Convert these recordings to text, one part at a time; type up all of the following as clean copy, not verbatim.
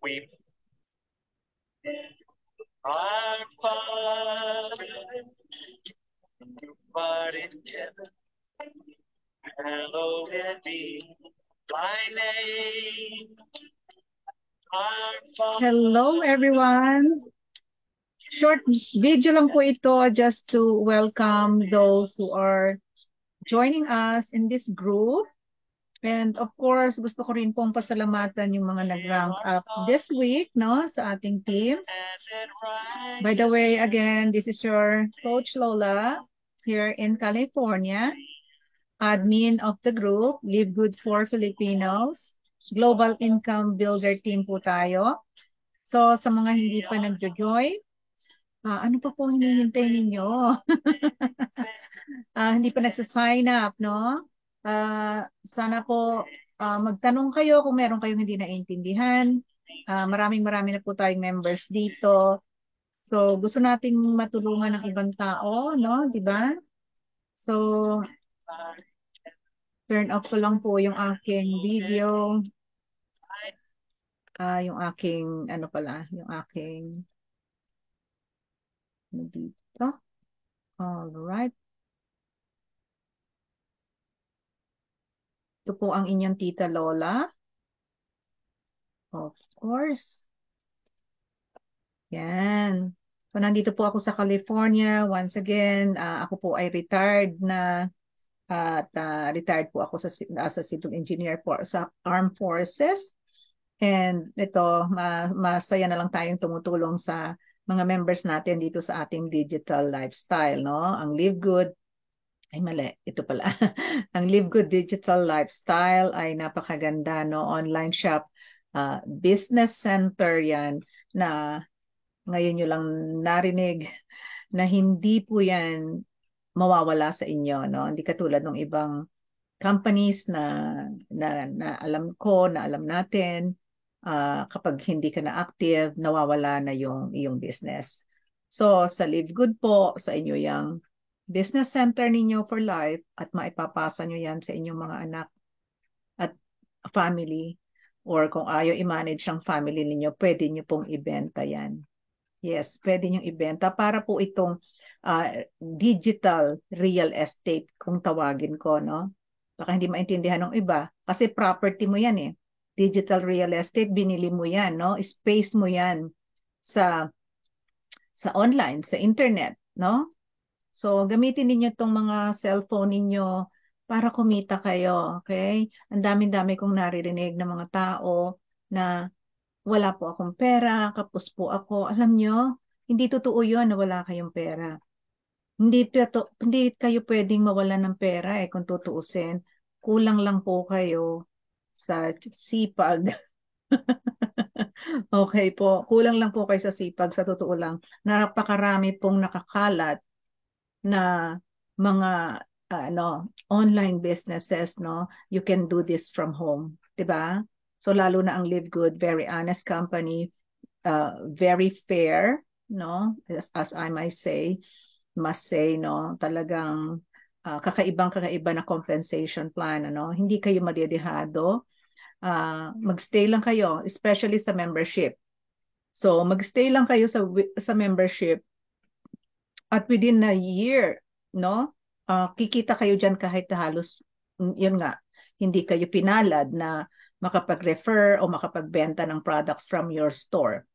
We are Father, but in heaven, hallowed be thy name. Our Father. Hello everyone. Short video lang po ito just to welcome those who are joining us in this group. And of course, gusto ko rin pong pasalamatan yung mga nag-rank up this week, no, sa ating team. By the way, again, this is your Coach Lola here in California, admin of the group, Live Good for Filipinos, Global Income Builder Team po tayo. So, sa mga hindi pa nagjo-join, ano pa po hinihintay ninyo? Hindi pa nagsa-sign up, no? Sana po magtanong kayo kung meron kayong hindi naintindihan. Maraming na po tayong members dito. So, gusto nating matulungan ng ibang tao, no? Di ba? So, turn off ko lang po yung aking video. Yung aking, ano pala, yung aking dito. Alright. Ito po ang inyong tita Lola. Of course. Yan. So, nandito po ako sa California. Once again, ako po ay retired na at retired po ako as a civil engineer po sa Armed Forces. And ito, masaya na lang tayong tumutulong sa mga members natin dito sa ating digital lifestyle, no? Ang Live Good, ay mali, ito pala. Ang Live Good Digital Lifestyle ay napakaganda, no? Online shop, business center yan na ngayon nyo lang narinig na hindi po yan mawawala sa inyo, no? Hindi katulad ng ibang companies na alam ko, na alam natin, kapag hindi ka na active, nawawala na yung iyong business. So, sa Live Good po, sa inyo yung business center ninyo for life at maipapasa nyo yan sa inyong mga anak at family, or kung ayaw i-manage ang family ninyo, pwede nyo pong ibenta yan. Yes, pwede nyo ibenta para po itong digital real estate kung tawagin ko, no? Baka hindi maintindihan ng iba kasi property mo yan eh. Digital real estate, binili mo yan, no? Space mo yan sa online, sa internet, no? So, gamitin niyo itong mga cellphone ninyo para kumita kayo, okay? Ang dami-dami kong naririnig ng mga tao na wala po akong pera, kapos po ako. Alam nyo, hindi totoo yun na wala kayong pera. Hindi kayo pwedeng mawalan ng pera kung tutuusin. Kulang lang po kayo sa sipag. Okay po, kulang lang po kayo sa sipag, sa totoo lang. Napakarami pong nakakalat na mga online businesses, no? You can do this from home, 'di ba? So lalo na ang Live Good, very honest company, very fair, no? As I must say, no? Talagang kakaiba na compensation plan, ano? Hindi kayo madedehado. Magstay lang kayo, especially sa membership. So magstay lang kayo sa membership at within a year, no? Kikita kayo dyan kahit halos, yun nga, hindi kayo pinalad na makapag-refer o makapagbenta ng products from your store.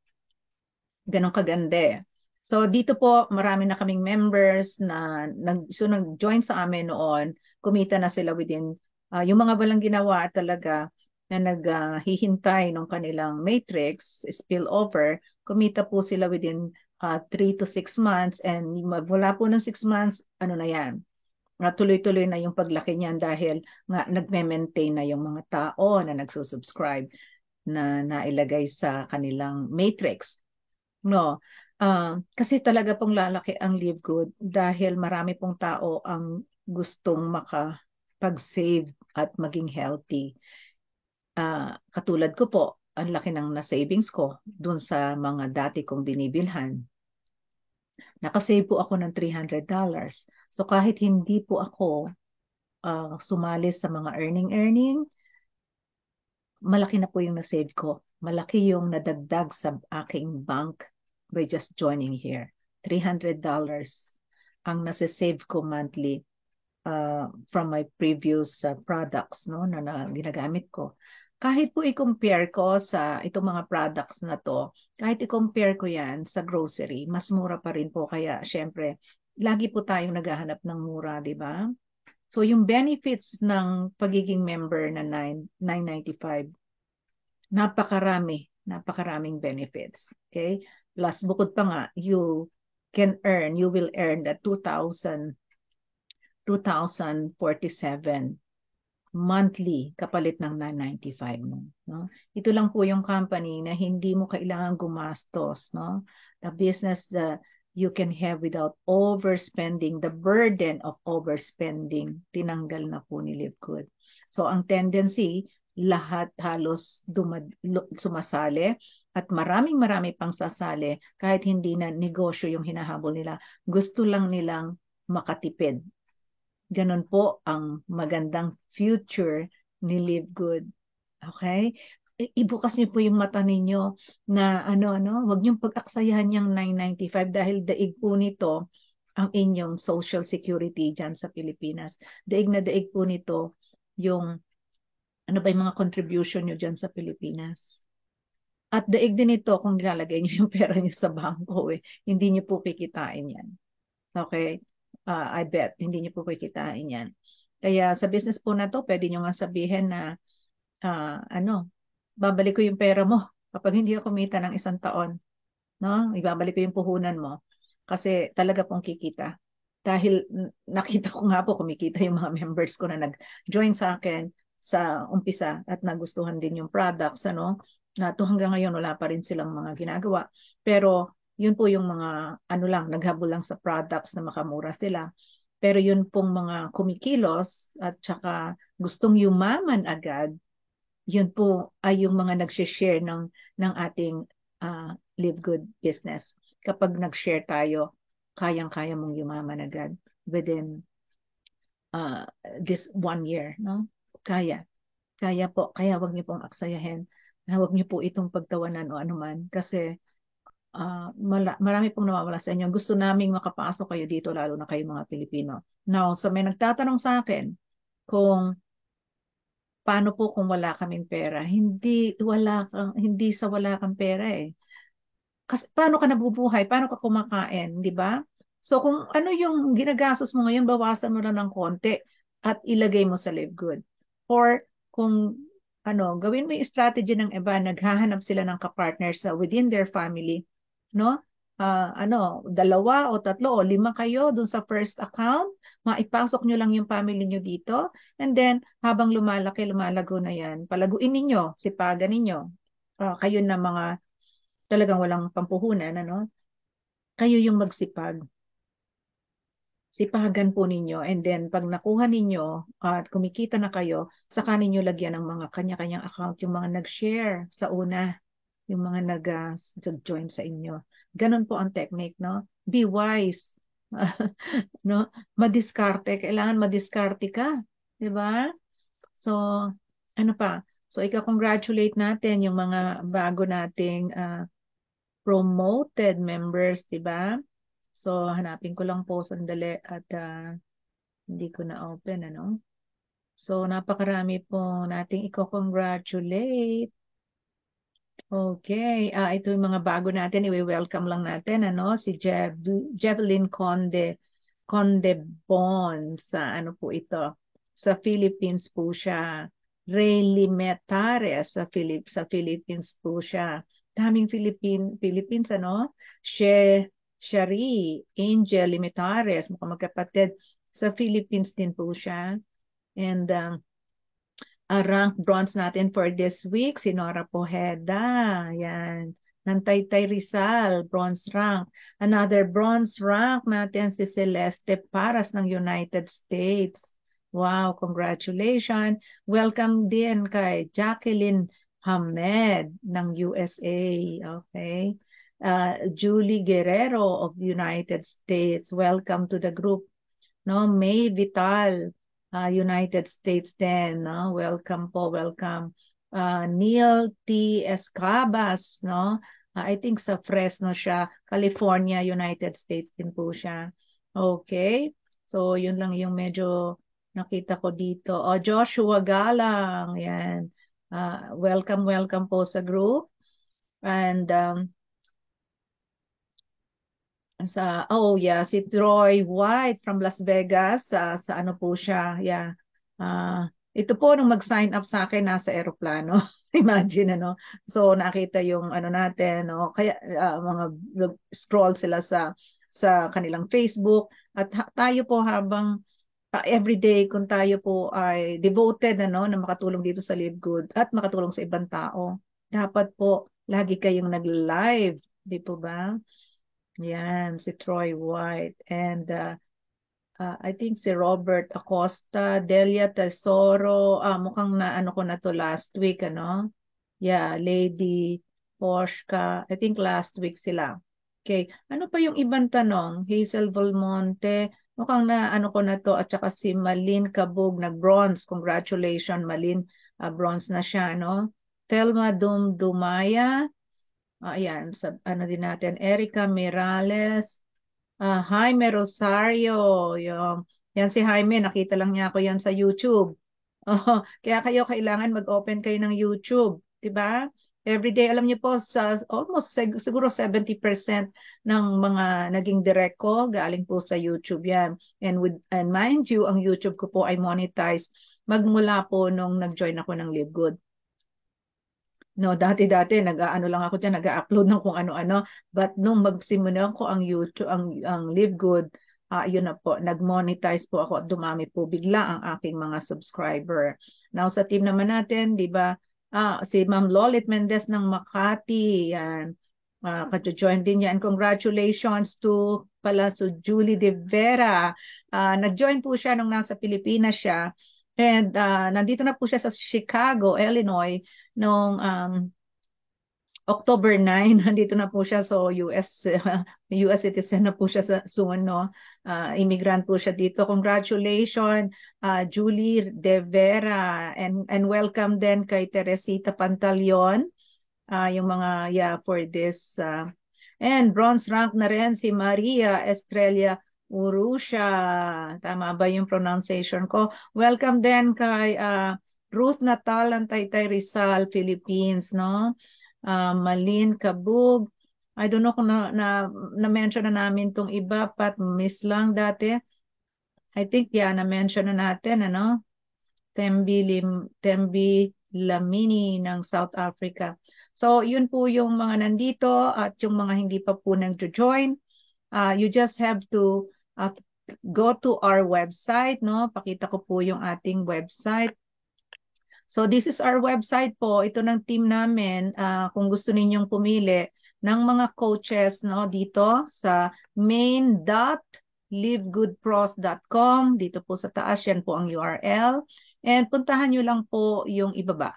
Ganon kagande. So dito po, marami na kaming members na nag-join sa amin noon, kumita na sila within, yung mga walang ginawa talaga na naghihintay ng kanilang matrix, spillover, kumita po sila within 3 to 6 months, and magmula po ng 6 months, ano na yan, tuloy-tuloy na yung paglaki niyan dahil nga nagme-maintain na yung mga tao na nagsusubscribe na nailagay sa kanilang matrix. No, kasi talaga pong lalaki ang Live Good dahil marami pong tao ang gustong makapag-save at maging healthy. Katulad ko po, ang laki ng na-savings ko dun sa mga dati kong binibilhan. Nakasave po ako ng $300. So kahit hindi po ako sumali sa mga earning, malaki na po yung na-save ko malaki yung nadagdag sa aking bank by just joining here. $300 ang nasa-save ko monthly from my previous products, no, na ginagamit ko. Kahit po i-compare ko sa itong mga products na to, kahit i-compare ko yan sa grocery, mas mura pa rin po. Kaya syempre, lagi po tayong naghahanap ng mura, di ba? So yung benefits ng pagiging member na 995, napakaraming benefits. Okay? Plus, bukod pa nga, you will earn the 2,047 monthly kapalit ng 995 mo. No? Ito lang po yung company na hindi mo kailangan gumastos. No? The business that you can have without overspending, the burden of overspending, tinanggal na po ni Livegood. So ang tendency, lahat halos sumasali at marami pang sasali kahit hindi na negosyo yung hinahabol nila. Gusto lang nilang makatipid. Ganon po ang magandang future ni Livegood. Okay? Ibukas niyo po yung mata ninyo na wag niyong pag-aksayahan yung 995 dahil daig po nito ang inyong social security dyan sa Pilipinas. Daig na daig po nito yung ano ba yung mga contribution niyo dyan sa Pilipinas. At daig din ito kung nilalagay niyo yung pera niyo sa bangko. Hindi niyo po kikitain yan. Okay? I bet, hindi niyo po kikitain yan. Kaya sa business po na to, pwede nyo nga sabihin na, babalik ko yung pera mo kapag hindi ka kumita ng 1 taon. No? Ibabalik ko yung puhunan mo. Kasi talaga pong kikita. Dahil nakita ko nga po, kumikita yung mga members ko na nag-join sa akin sa umpisa at nagustuhan din yung products. Na to hanggang ngayon wala pa rin silang mga ginagawa. Pero yun po yung mga naghabol lang sa products na makamura sila. Pero yun pong mga kumikilos at saka gustong yumaman agad, yun po ay yung mga nag-share ng ating Livegood business. Kapag nag-share tayo, kayang-kaya mong yumaman agad within this 1 year. No? Kaya po. Kaya wag niyo pong aksayahin. Huwag niyo po itong pagtawanan o anuman kasi marami pong nawawala sa inyo. Gusto naming makapasok kayo dito, lalo na kayo mga Pilipino. Now, so may nagtatanong sa akin kung paano po kung wala kaming pera. Hindi sa wala kang pera eh. Kasi paano ka nabubuhay? Paano ka kumakain? Di ba? So kung ano yung ginagastos mo ngayon, bawasan mo na ng konti at ilagay mo sa Livegood. Or kung gawin mo yung strategy ng iba, naghahanap sila ng kapartner sa within their family, no? 2 o 3 o 5 kayo dun sa first account, maipasok nyo lang yung family nyo dito, and then habang lumalago na yan, palaguin ninyo, sipagan ninyo. Kayo na mga talagang walang pampuhunan, kayo yung magsipag. Sipagan po ninyo, and then pag nakuha ninyo at kumikita na kayo, saka ninyo lagyan ng mga kanya-kanyang account yung mga nag-share sa una, yung mga nag-join sa inyo. Ganon po ang technique, no? Be wise. No? Kailangan madiskarte ka, 'di ba? So, ano pa? So, ika-congratulate natin yung mga bago nating promoted members, 'di ba? So, hanapin ko lang po sandali at hindi ko na open, So, napakarami po nating i-congratulate. Okay, ito yung mga bago natin, i-welcome lang natin, si Jevelyn Conde Bon, sa po ito, sa Philippines po siya. Ray Limetares sa Philippines po siya. Daming Philippines, Shari Angel Limetares, mukhang magkapatid, sa Philippines din po siya. And rank bronze natin for this week, si Nora Pojeda. Yan. Nantaytay Rizal, bronze rank. Another bronze rank natin si Celeste Paras ng United States. Wow, congratulations. Welcome din kay Jacqueline Hamed ng USA. Okay. Julie Guerrero of United States. Welcome to the group. May Vital, United States din. Welcome po, welcome. Neil T. Escabas, no? I think sa Fresno siya, California, United States din po siya. Okay. So, yun lang yung medyo nakita ko dito. Joshua Galang, yan. Welcome, welcome po sa group. And si Troy White from Las Vegas, sa ano po siya, yeah. Ito po nung mag-sign up sa akin nasa eroplano. Imagine ano. So nakita yung ano natin, no. Kaya mga scroll sila sa kanilang Facebook at tayo po habang everyday kung tayo po ay devoted ano na makatulong dito sa Live Good at makatulong sa ibang tao. Dapat po lagi kayong nag-live, di po ba? Yan, si Troy White. And I think si Robert Acosta, Delia Tesoro, mukhang na ano ko na to last week, ano? Yeah, Lady Poshka. I think last week sila. Okay. Ano pa yung ibang tanong? Hazel Volmonte, mukhang na ano ko na to. At saka si Malin Kabug, nag-bronze. Congratulations, Malin. Bronze na siya, no? Telma Dumaya. Ayan, ano din natin, Erica Mirales, Jaime Rosario, yan si Jaime, nakita lang niya ako yan sa YouTube. Oh, kaya kayo kailangan mag-open kayo ng YouTube, 'di ba? Every day, alam niyo po, sa almost siguro 70% ng mga naging direct ko galing po sa YouTube yan. And mind you, ang YouTube ko po ay monetized magmula po nung nag-join ako ng Live Good. No, dati nag-aano lang ako diyan, nag-upload ng kung ano-ano. But nung magsimula ko ang YouTube, ang Live Good, yun na po, nag-monetize po ako at dumami po bigla ang aking mga subscriber. Now sa team naman natin, 'di ba? Si Ma'am Lolit Mendez ng Makati, yan. Join din yan. Congratulations to pala so Julie De Vera. Nag-join po siya nung nasa Pilipinas siya. And nandito na po siya sa Chicago, Illinois noong October 9, nandito na po siya. So US citizen na po siya soon, no? Immigrant po siya dito. Congratulations, Julie De Vera. And welcome din kay Teresita Pantaleon. Yung mga, for this. And bronze rank na rin si Maria Estrella Urusha. Tama ba yung pronunciation ko? Welcome din kay Ruth Natal ng Taytay Rizal, Philippines, no? Malin Kabug. I don't know kung na-mention na namin tong iba, pat miss lang dati. I think, na-mention na natin, ano? Tembi Lamini ng South Africa. So, yun po yung mga nandito at yung mga hindi pa po nag-join. You just have to go to our website, no? Pakita ko po yung ating website. So, this is our website po. Ito ng team namin. Kung gusto ninyong pumili ng mga coaches, no? Dito sa main.livegoodpros.com. Dito po sa taas, yan po ang URL. And puntahan nyo lang po yung ibaba.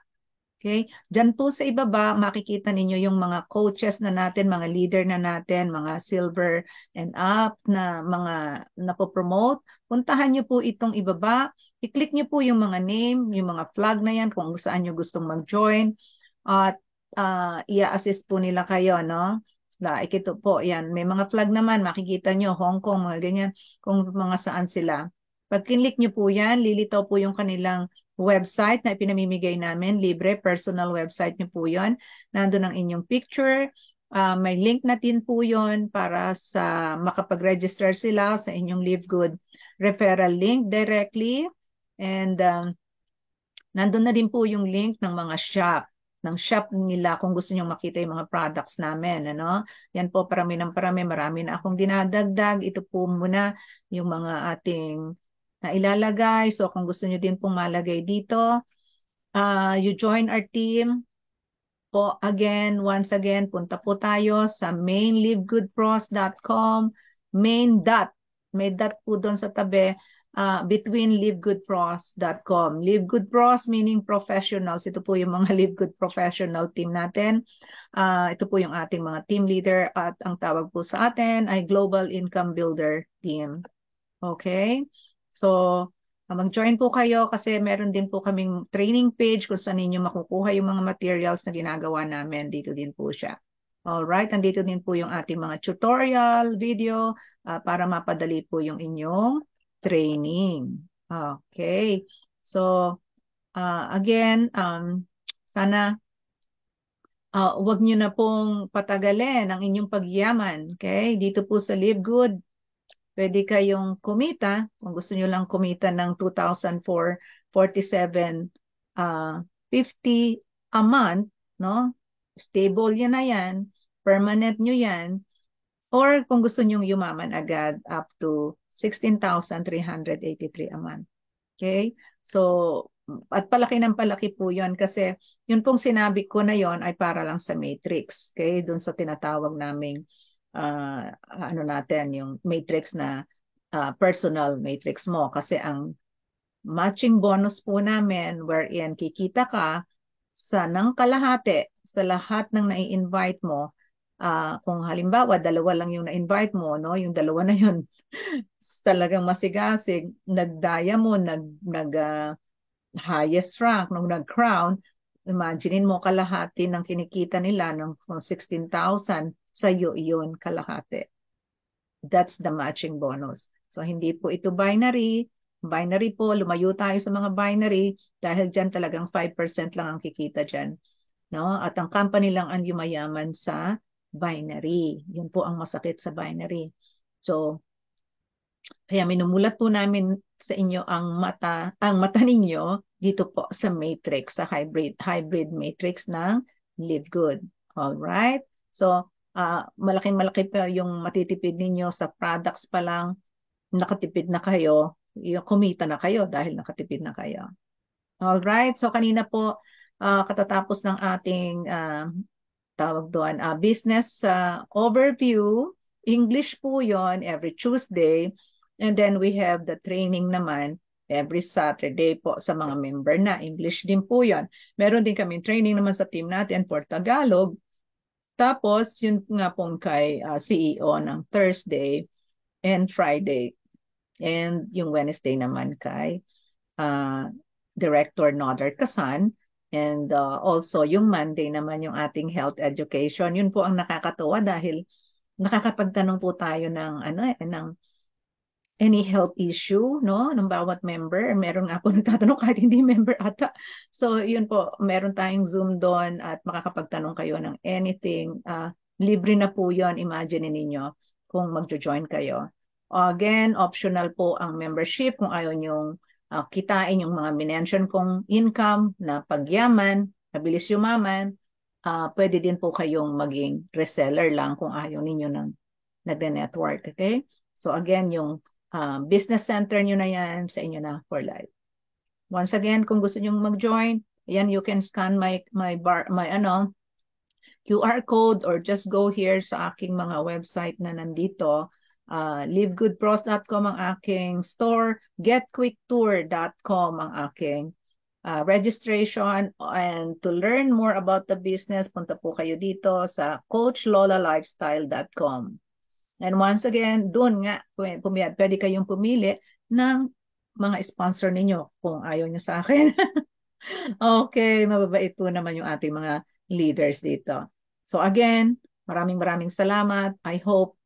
Okay? Diyan po sa ibaba, makikita ninyo yung mga coaches na natin, mga leader na natin, mga silver and up na mga napopromote. Puntahan nyo po itong ibaba. I-click nyo po yung mga name, yung mga flag na yan kung saan nyo gustong mag-join. At i-assist po nila kayo, no? Like ito po, yan. May mga flag naman, makikita nyo, Hong Kong, mga ganyan, kung mga saan sila. Pag kinlik nyo po yan, lilitaw po yung kanilang website na ipinamimigay namin, libre, personal website nyo po yun. Nandun ang inyong picture. May link natin po yun para sa makapag-register sila sa inyong Live Good referral link directly. And nandun na din po yung link ng mga ng shop nila kung gusto nyo makita yung mga products namin. Ano? Yan po, parami na akong dinadagdag. Ito po muna yung mga ating na ilalagay. So kung gusto nyo din pong malagay dito, you join our team. Po again, once again, punta po tayo sa mainlivegoodpros.com, may dot po doon sa tabi, between livegoodpros.com. Live Good Pros meaning professionals. Ito po yung mga Live Good professional team natin. Ito po yung ating mga team leader at ang tawag po sa atin ay Global Income Builder Team. Okay? So, Mag-join po kayo kasi meron din po kaming training page kung saan ninyo makukuha yung mga materials na ginagawa namin. Dito din po siya. Alright, andito din po yung ating mga tutorial video para mapadali po yung inyong training. Okay. So, again, sana wag nyo na pong patagalin ang inyong pagyaman. Okay? Dito po sa Live Good, pwede kayong kumita. Kung gusto nyo lang kumita ng 2,447 50 a month, no? Stable yan na yan. Permanent nyo yan. Or kung gusto nyong yumaman agad, up to 16,383 a month. Okay? So, at palaki ng palaki po yun kasi yun pong sinabi ko na yon ay para lang sa matrix. Okay? Doon sa tinatawag naming ano natin, yung matrix na personal matrix mo. Kasi ang matching bonus po namin wherein kikita ka sa ng kalahati sa lahat ng nai-invite mo. Kung halimbawa, dalawa lang yung na-invite mo, no? Yung dalawa na yun talagang masigasig, nag-diamond, highest rank, nung nag-crown, imaginein mo kalahati ng kinikita nila ng 16,000, sa'yo yun kalahati. That's the matching bonus. So, hindi po ito binary. Binary po, lumayo tayo sa mga binary dahil dyan talagang 5% lang ang kikita dyan. No? At ang company lang ang yumayaman sa binary. Yun po ang masakit sa binary. So, kaya minumulat po namin sa inyo ang mata ninyo dito po sa matrix, sa hybrid matrix ng Live Good. All right? So, malaking-malaki pa yung matitipid ninyo sa products pa lang, nakatipid na kayo, yung kumita na kayo dahil nakatipid na kayo. All right? So, kanina po, katatapos ng ating tawag doon, business overview. English po yon every Tuesday. And then we have the training naman every Saturday po sa mga member na. English din po yon. Meron din kami training naman sa team natin for Tagalog. Tapos, yun nga pong kay CEO ng Thursday and Friday. And yung Wednesday naman kay Director Nodar Kasan. And also, yung Monday naman yung ating health education. Yun po ang nakakatuwa dahil nakakapagtanong po tayo ng ng any health issue, no, ng bawat member. Meron nga po nagtatanong kahit hindi member ata. So, yun po, meron tayong Zoom doon at makakapagtanong kayo ng anything. Libre na po yun, imagine ninyo kung magjo-join kayo. Again, optional po ang membership kung ayaw nyong kitain yung mga minention kong income na pagyaman, mabilis yumaman, pwede din po kayong maging reseller lang kung ayaw ninyo ng nagde-network. Okay? So again, yung business center nyo na yan, sa inyo na for life. Once again, kung gusto nyo mag-join, yan, you can scan my QR code or just go here sa aking mga website na nandito. Livegoodpros.com ang aking store, getquicktour.com ang aking registration, and to learn more about the business, punta po kayo dito sa coachlolalifestyle.com. And once again, doon nga, pwede kayong pumili ng mga sponsor ninyo kung ayaw nyo sa akin. Okay, mababait po naman yung ating mga leaders dito. So again, maraming salamat. I hope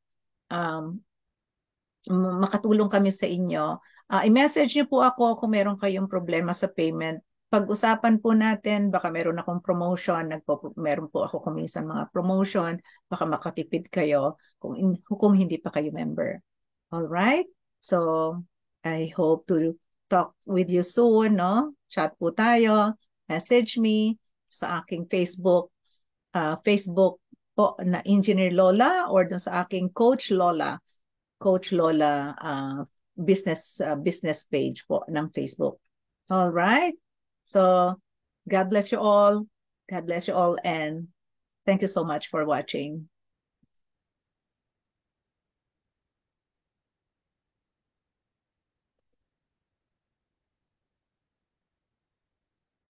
makatulong kami sa inyo. I-message niyo po ako kung meron kayong problema sa payment. Pag-usapan po natin, baka meron akong promotion, meron po ako kuminsan mga promotion, baka makatipid kayo kung hindi pa kayo member. All right? So, I hope to talk with you soon, no? Chat po tayo, message me sa aking Facebook po na Engineer Lola or dun sa aking Coach Lola business page po ng Facebook. All right? So, God bless you all. God bless you all and thank you so much for watching.